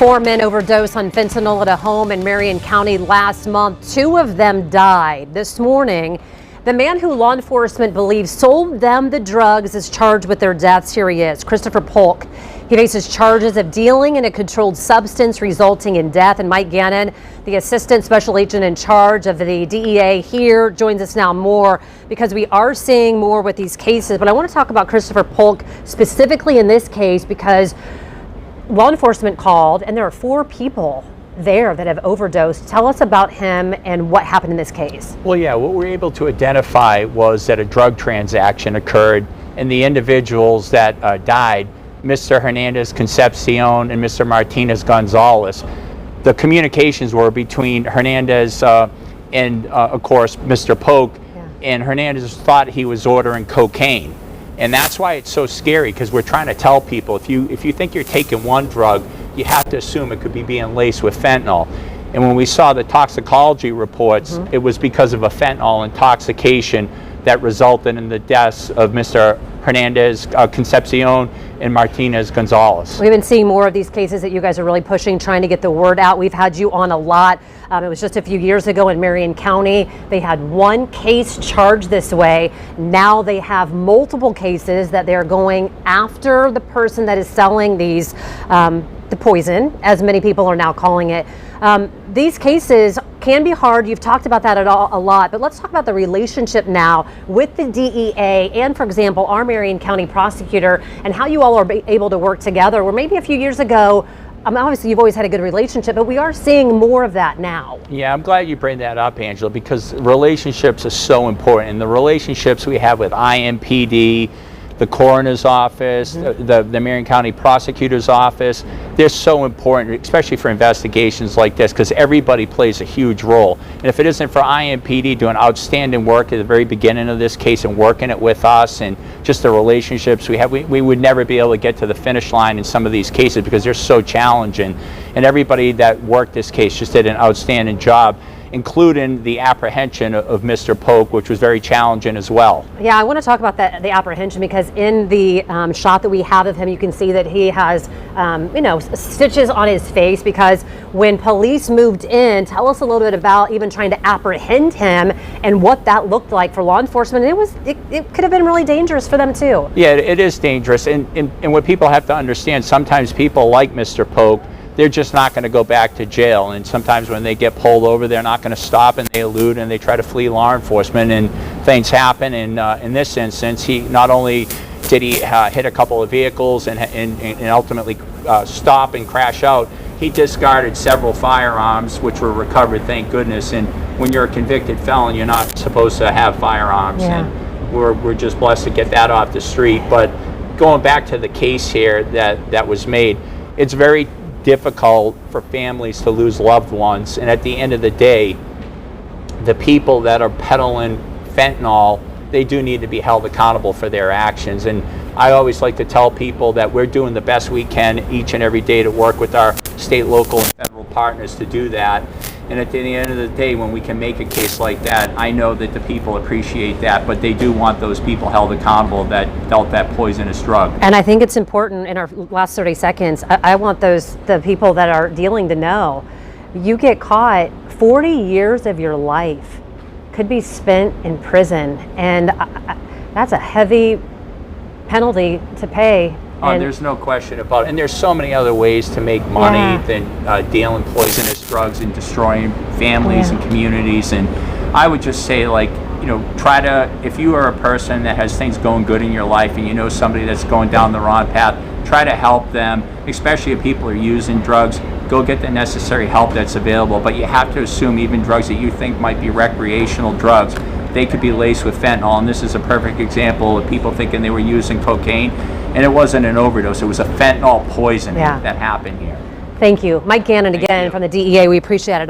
4 men overdosed on fentanyl at a home in Marion County last month. 2 of them died. This morning, the man who law enforcement believes sold them the drugs is charged with their deaths. Here he is, Christopher Polk. He faces charges of dealing in a controlled substance resulting in death. And Mike Gannon, the assistant special agent in charge of the DEA here, joins us now more because we are seeing more with these cases. But I want to talk about Christopher Polk specifically in this case because law enforcement called and there are 4 people there that have overdosed. Tell us about him and what happened in this case. Well, yeah, what we were able to identify was that a drug transaction occurred and the individuals that died, Mr. Hernandez Concepcion and Mr. Martinez Gonzalez. The communications were between Hernandez and, of course, Mr. Polk, and Hernandez thought he was ordering cocaine. And that's why it's so scary, because we're trying to tell people, if you think you're taking one drug, you have to assume it could be being laced with fentanyl. And when we saw the toxicology reports, it was because of a fentanyl intoxication that resulted in the deaths of Mr. Hernandez Concepcion and Martinez Gonzalez. We've been seeing more of these cases that you guys are really pushing, trying to get the word out. We've had you on a lot. It was just a few years ago in Marion County. They had 1 case charged this way. Now they have multiple cases that they're going after the person that is selling these, the poison, as many people are now calling it. These cases can be hard. You've talked about that a lot, but let's talk about the relationship now with the DEA and, for example, our Marion County prosecutor, and how you all are able to work together, where maybe a few years ago, obviously you've always had a good relationship, but we are seeing more of that now. Yeah, I'm glad you bring that up, Angela, because relationships are so important. And the relationships we have with IMPD, the coroner's office, the Marion County prosecutor's office, they're so important, especially for investigations like this, because everybody plays a huge role. And if it isn't for IMPD doing outstanding work at the very beginning of this case and working it with us and just the relationships we have, we would never be able to get to the finish line in some of these cases because they're so challenging. And everybody that worked this case just did an outstanding job, including the apprehension of Mr. Polk, which was very challenging as well. Yeah, I want to talk about the apprehension, because in the shot that we have of him, you can see that he has, stitches on his face, because when police moved in, tell us a little bit about even trying to apprehend him and what that looked like for law enforcement. It could have been really dangerous for them too. Yeah, it is dangerous. And what people have to understand, sometimes people like Mr. Polk, they're just not going to go back to jail. And sometimes when they get pulled over, they're not going to stop, and they elude and they try to flee law enforcement, and things happen. And in this instance, he not only did he hit a couple of vehicles and ultimately stop and crash out, he discarded several firearms, which were recovered, thank goodness. And when you're a convicted felon, you're not supposed to have firearms. Yeah. And we're just blessed to get that off the street. But going back to the case here that was made, it's very difficult for families to lose loved ones, and at the end of the day, the people that are peddling fentanyl, they do need to be held accountable for their actions. And I always like to tell people that we're doing the best we can each and every day to work with our state, local, and federal partners to do that. And at the end of the day, when we can make a case like that, I know that the people appreciate that, but they do want those people held accountable that dealt that poisonous drug. And I think it's important in our last 30 seconds, I want the people that are dealing to know, you get caught, 40 years of your life could be spent in prison. And that's a heavy penalty to pay. Oh, there's no question about it. And there's so many other ways to make money than dealing poisonous drugs and destroying families and communities. And I would just say, try to, if you are a person that has things going good in your life and you know somebody that's going down the wrong path, try to help them, especially if people are using drugs. Go get the necessary help that's available. But you have to assume even drugs that you think might be recreational drugs, they could be laced with fentanyl. And this is a perfect example of people thinking they were using cocaine, and it wasn't an overdose. It was a fentanyl poisoning that happened here. Thank you. Mike Gannon again from the DEA. We appreciate it.